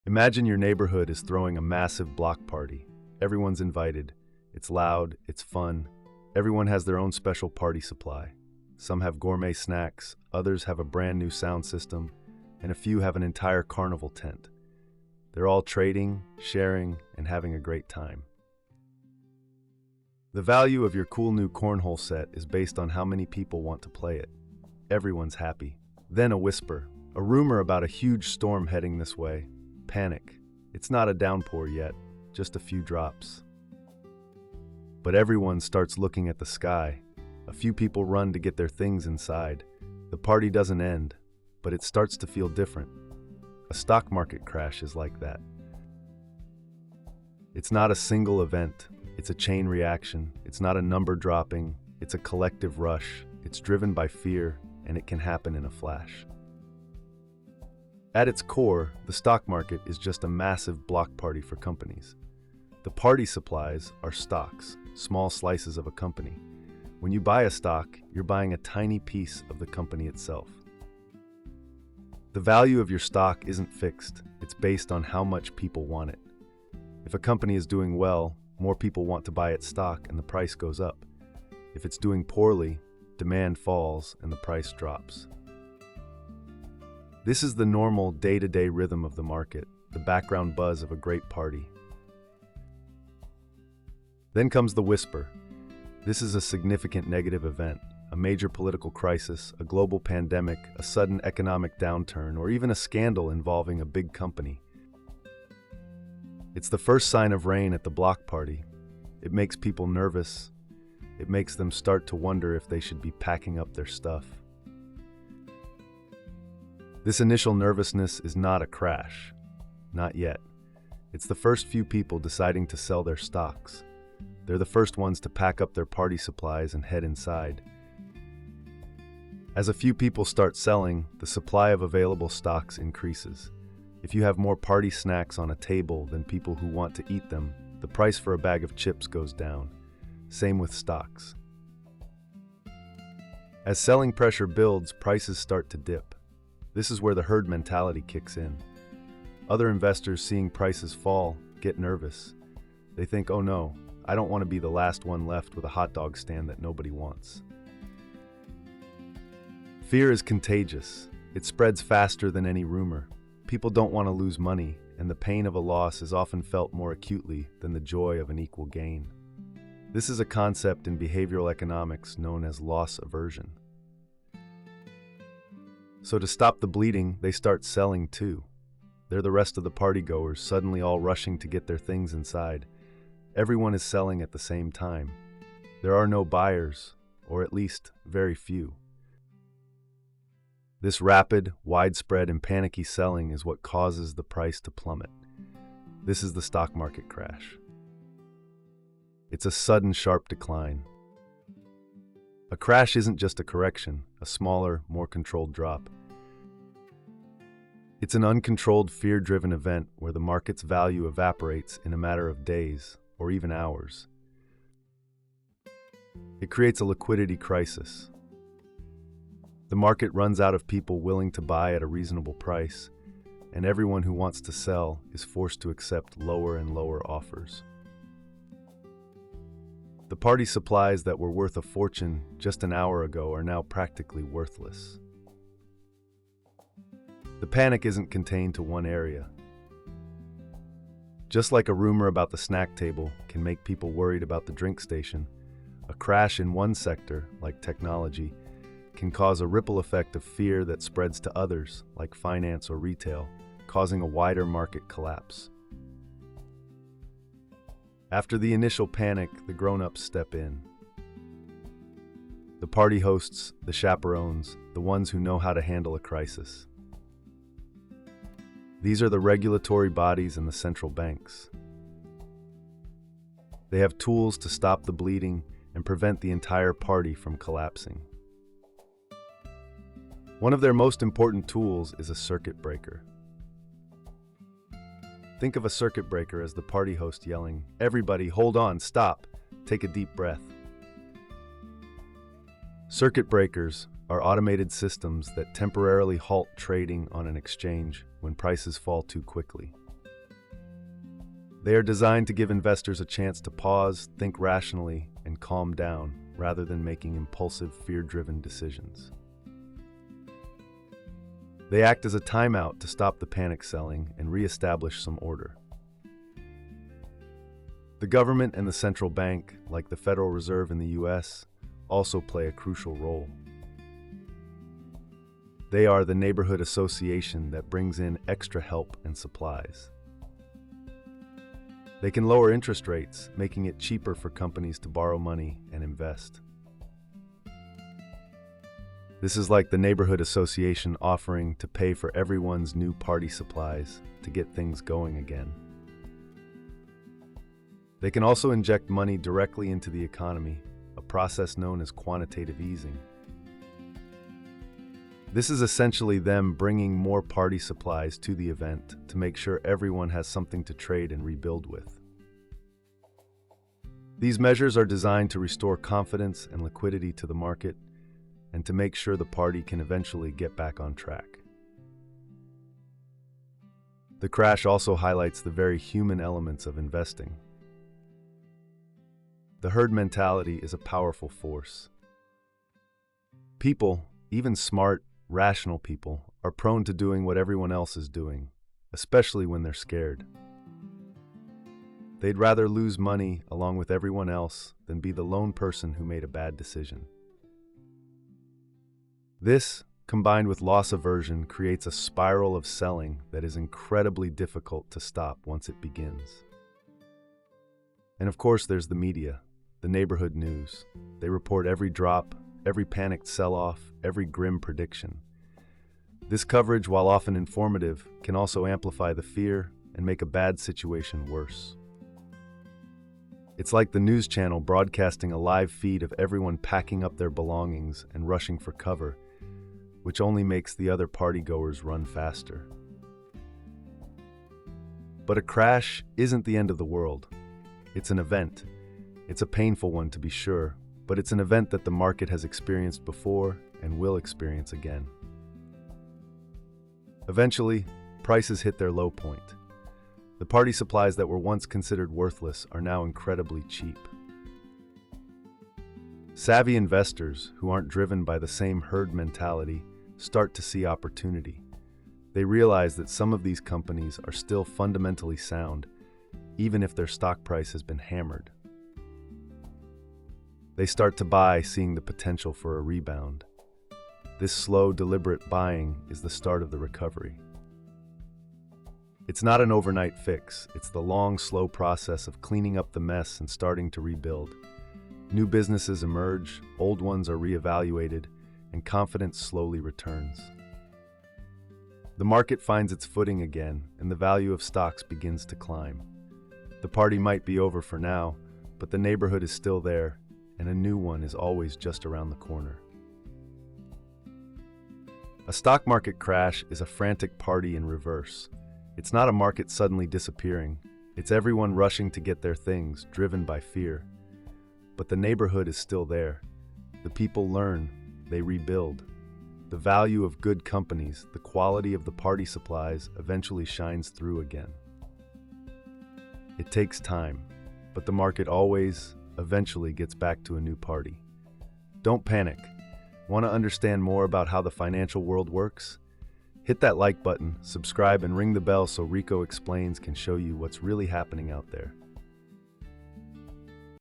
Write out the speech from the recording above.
Imagine your neighborhood is throwing a massive block party. Everyone's invited. It's loud, it's fun. Everyone has their own special party supply. Some have gourmet snacks, others have a brand new sound system, and a few have an entire carnival tent. They're all trading, sharing, and having a great time. The value of your cool new cornhole set is based on how many people want to play it. Everyone's happy. Then a whisper, a rumor about a huge storm heading this way. Panic. It's not a downpour yet, just a few drops. But everyone starts looking at the sky. A few people run to get their things inside. The party doesn't end, but it starts to feel different. A stock market crash is like that. It's not a single event. It's a chain reaction. It's not a number dropping. It's a collective rush. It's driven by fear, and it can happen in a flash. At its core, the stock market is just a massive block party for companies. The party supplies are stocks, small slices of a company. When you buy a stock, you're buying a tiny piece of the company itself. The value of your stock isn't fixed. It's based on how much people want it. If a company is doing well, more people want to buy its stock and the price goes up. If it's doing poorly, demand falls and the price drops. This is the normal day-to-day rhythm of the market, the background buzz of a great party. Then comes the whisper. This is a significant negative event, a major political crisis, a global pandemic, a sudden economic downturn, or even a scandal involving a big company. It's the first sign of rain at the block party. It makes people nervous. It makes them start to wonder if they should be packing up their stuff. This initial nervousness is not a crash. Not yet. It's the first few people deciding to sell their stocks. They're the first ones to pack up their party supplies and head inside. As a few people start selling, the supply of available stocks increases. If you have more party snacks on a table than people who want to eat them, the price for a bag of chips goes down. Same with stocks. As selling pressure builds, prices start to dip. This is where the herd mentality kicks in. Other investors seeing prices fall get nervous. They think, oh no, I don't want to be the last one left with a hot dog stand that nobody wants. Fear is contagious. It spreads faster than any rumor. People don't want to lose money, and the pain of a loss is often felt more acutely than the joy of an equal gain. This is a concept in behavioral economics known as loss aversion. So to stop the bleeding, they start selling too. They're the rest of the partygoers, suddenly all rushing to get their things inside. Everyone is selling at the same time. There are no buyers, or at least very few. This rapid, widespread, and panicky selling is what causes the price to plummet. This is the stock market crash. It's a sudden, sharp decline. A crash isn't just a correction, a smaller, more controlled drop. It's an uncontrolled, fear-driven event where the market's value evaporates in a matter of days or even hours. It creates a liquidity crisis. The market runs out of people willing to buy at a reasonable price, and everyone who wants to sell is forced to accept lower and lower offers. The party supplies that were worth a fortune just an hour ago are now practically worthless. The panic isn't contained to one area. Just like a rumor about the snack table can make people worried about the drink station, a crash in one sector, like technology, can cause a ripple effect of fear that spreads to others, like finance or retail, causing a wider market collapse. After the initial panic, the grown-ups step in. The party hosts, the chaperones, the ones who know how to handle a crisis. These are the regulatory bodies and the central banks. They have tools to stop the bleeding and prevent the entire party from collapsing. One of their most important tools is a circuit breaker. Think of a circuit breaker as the party host yelling, "Everybody, hold on, stop, take a deep breath." Circuit breakers are automated systems that temporarily halt trading on an exchange when prices fall too quickly. They are designed to give investors a chance to pause, think rationally, and calm down, rather than making impulsive, fear-driven decisions. They act as a timeout to stop the panic selling and re-establish some order. The government and the central bank, like the Federal Reserve in the US, also play a crucial role. They are the neighborhood association that brings in extra help and supplies. They can lower interest rates, making it cheaper for companies to borrow money and invest. This is like the neighborhood association offering to pay for everyone's new party supplies to get things going again. They can also inject money directly into the economy, a process known as quantitative easing. This is essentially them bringing more party supplies to the event to make sure everyone has something to trade and rebuild with. These measures are designed to restore confidence and liquidity to the market and to make sure the party can eventually get back on track. The crash also highlights the very human elements of investing. The herd mentality is a powerful force. People, even smart, rational people, are prone to doing what everyone else is doing, especially when they're scared. They'd rather lose money along with everyone else than be the lone person who made a bad decision. This, combined with loss aversion, creates a spiral of selling that is incredibly difficult to stop once it begins. And of course, there's the media, the neighborhood news. They report every drop, every panicked sell-off, every grim prediction. This coverage, while often informative, can also amplify the fear and make a bad situation worse. It's like the news channel broadcasting a live feed of everyone packing up their belongings and rushing for cover, which only makes the other partygoers run faster. But a crash isn't the end of the world. It's an event. It's a painful one, to be sure, but it's an event that the market has experienced before and will experience again. Eventually, prices hit their low point. The party supplies that were once considered worthless are now incredibly cheap. Savvy investors, who aren't driven by the same herd mentality, start to see opportunity. They realize that some of these companies are still fundamentally sound, even if their stock price has been hammered. They start to buy, seeing the potential for a rebound. This slow, deliberate buying is the start of the recovery. It's not an overnight fix. It's the long, slow process of cleaning up the mess and starting to rebuild. New businesses emerge, old ones are reevaluated, and confidence slowly returns. The market finds its footing again, and the value of stocks begins to climb. The party might be over for now, but the neighborhood is still there, and a new one is always just around the corner. A stock market crash is a frantic party in reverse. It's not a market suddenly disappearing. It's everyone rushing to get their things, driven by fear. But the neighborhood is still there. The people learn, they rebuild. The value of good companies, the quality of the party supplies, eventually shines through again. It takes time, but the market always, eventually gets back to a new party. Don't panic. Want to understand more about how the financial world works? Hit that like button, subscribe, and ring the bell so Rico Explains can show you what's really happening out there.